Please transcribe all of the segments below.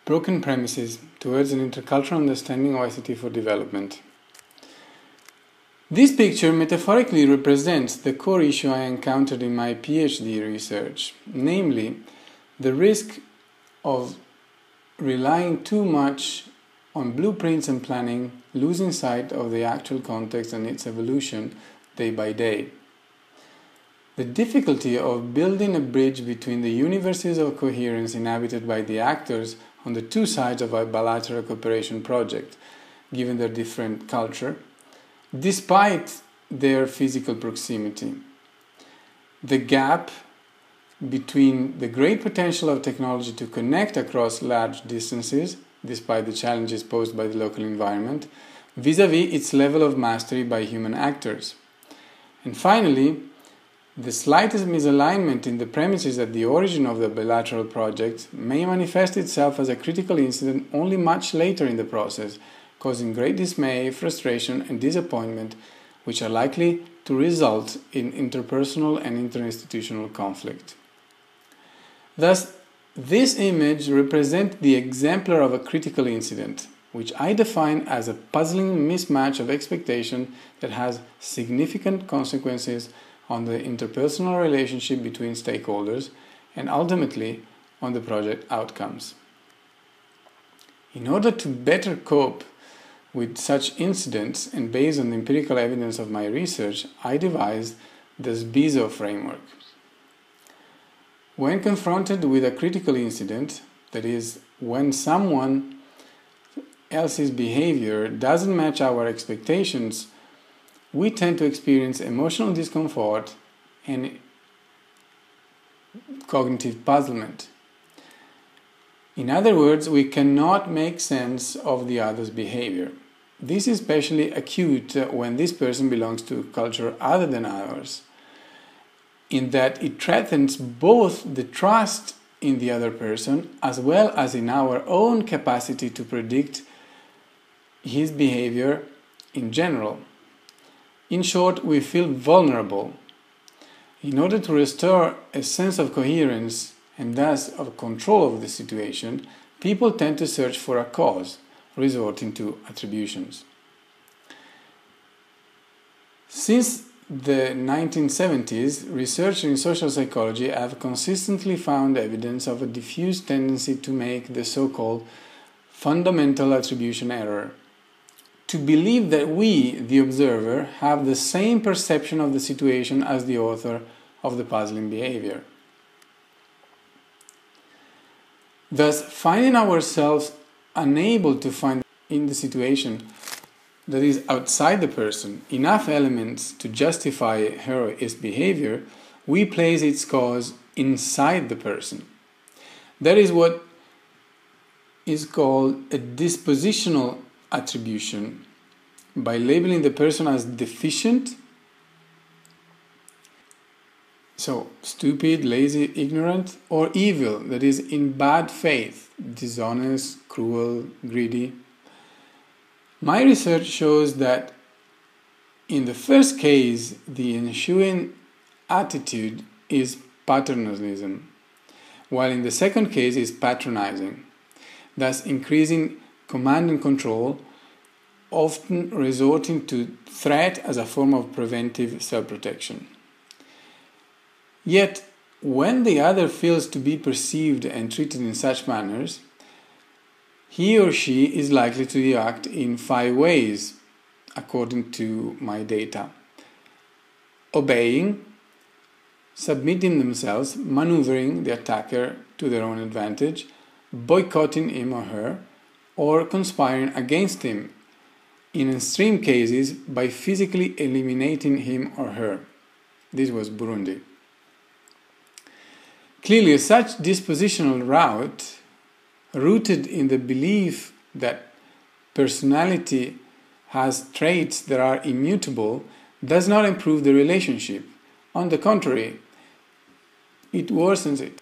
Broken premises towards an intercultural understanding of ICT for development. This picture metaphorically represents the core issue I encountered in my PhD research, namely the risk of relying too much on blueprints and planning, losing sight of the actual context and its evolution day by day. The difficulty of building a bridge between the universes of coherence inhabited by the actors on the two sides of a bilateral cooperation project, given their different culture, despite their physical proximity. The gap between the great potential of technology to connect across large distances, despite the challenges posed by the local environment, vis-à-vis its level of mastery by human actors. And finally, the slightest misalignment in the premises at the origin of the bilateral project may manifest itself as a critical incident only much later in the process, causing great dismay, frustration, and disappointment, which are likely to result in interpersonal and interinstitutional conflict. Thus, this image represents the exemplar of a critical incident, which I define as a puzzling mismatch of expectation that has significant consequences on the interpersonal relationship between stakeholders and ultimately on the project outcomes. In order to better cope with such incidents and based on the empirical evidence of my research, I devised the SBIZO framework. When confronted with a critical incident, that is, when someone else's behavior doesn't match our expectations, we tend to experience emotional discomfort and cognitive puzzlement. In other words, we cannot make sense of the other's behavior. This is especially acute when this person belongs to a culture other than ours, in that it threatens both the trust in the other person as well as in our own capacity to predict his behavior in general. In short, we feel vulnerable. In order to restore a sense of coherence and thus of control of the situation, people tend to search for a cause, resorting to attributions. Since the 1970s, researchers in social psychology have consistently found evidence of a diffuse tendency to make the so-called fundamental attribution error, to believe that we, the observer, have the same perception of the situation as the author of the puzzling behavior. Thus, finding ourselves unable to find in the situation that is outside the person enough elements to justify her or his behavior, we place its cause inside the person. That is what is called a dispositional attribution, by labeling the person as deficient, so stupid, lazy, ignorant, or evil, that is in bad faith, dishonest, cruel, greedy. My research shows that in the first case, the ensuing attitude is paternalism, while in the second case is patronizing, thus increasing command and control, often resorting to threat as a form of preventive self-protection. Yet, when the other feels to be perceived and treated in such manners, he or she is likely to react in 5 ways, according to my data: obeying, submitting themselves, maneuvering the attacker to their own advantage, boycotting him or her, or conspiring against him, in extreme cases by physically eliminating him or her. This was Burundi. Clearly, such dispositional route, rooted in the belief that personality has traits that are immutable, does not improve the relationship. On the contrary, it worsens it,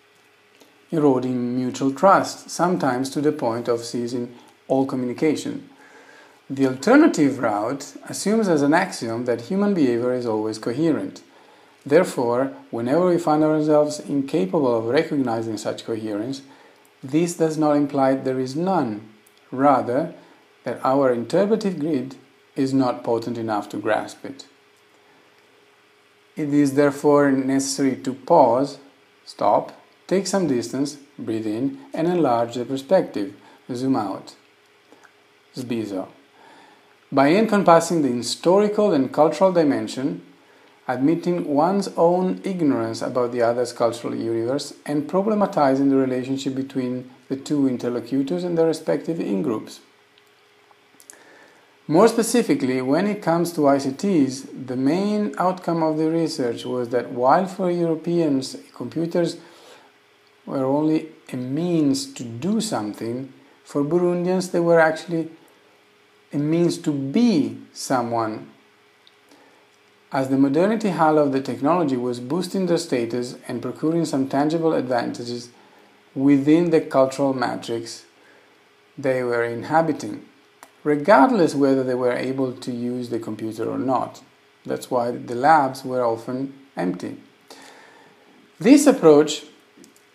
eroding mutual trust, sometimes to the point of ceasing all communication. The alternative route assumes as an axiom that human behavior is always coherent. Therefore, whenever we find ourselves incapable of recognizing such coherence, this does not imply there is none, rather that our interpretive grid is not potent enough to grasp it. It is therefore necessary to pause, stop, take some distance, breathe in, and enlarge the perspective, zoom out. SBIZO. By encompassing the historical and cultural dimension, admitting one's own ignorance about the other's cultural universe, and problematizing the relationship between the two interlocutors and their respective in-groups. More specifically, when it comes to ICTs, the main outcome of the research was that while for Europeans computers were only a means to do something, for Burundians they were actually a means to be someone, as the modernity halo of the technology was boosting their status and procuring some tangible advantages within the cultural matrix they were inhabiting, regardless whether they were able to use the computer or not. That's why the labs were often empty. This approach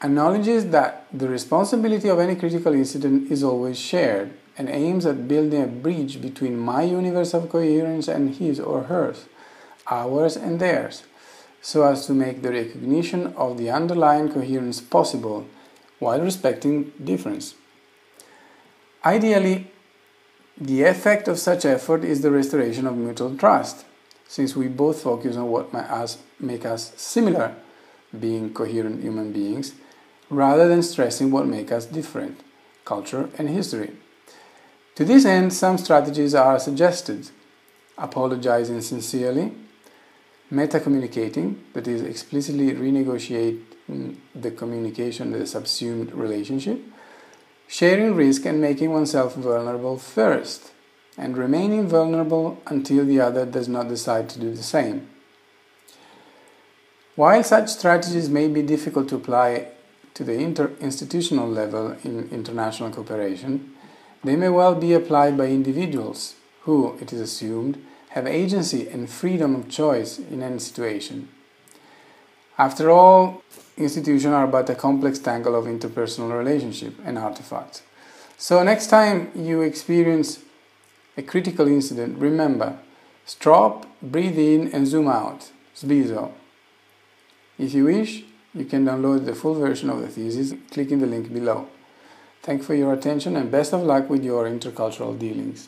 acknowledges that the responsibility of any critical incident is always shared and aims at building a bridge between my universe of coherence and his or hers, ours and theirs, so as to make the recognition of the underlying coherence possible while respecting difference. Ideally, the effect of such effort is the restoration of mutual trust, since we both focus on what make us similar, being coherent human beings, rather than stressing what makes us different, culture and history. To this end, some strategies are suggested: apologizing sincerely, meta-communicating, that is, explicitly renegotiating the communication, the subsumed relationship, sharing risk and making oneself vulnerable first, and remaining vulnerable until the other does not decide to do the same. While such strategies may be difficult to apply to the interinstitutional level in international cooperation, they may well be applied by individuals who, it is assumed, have agency and freedom of choice in any situation. After all, institutions are but a complex tangle of interpersonal relationship and artifacts. So next time you experience a critical incident, remember, stop, breathe in and zoom out. SBIZO. If you wish, you can download the full version of the thesis clicking the link below. Thank you for your attention and best of luck with your intercultural dealings.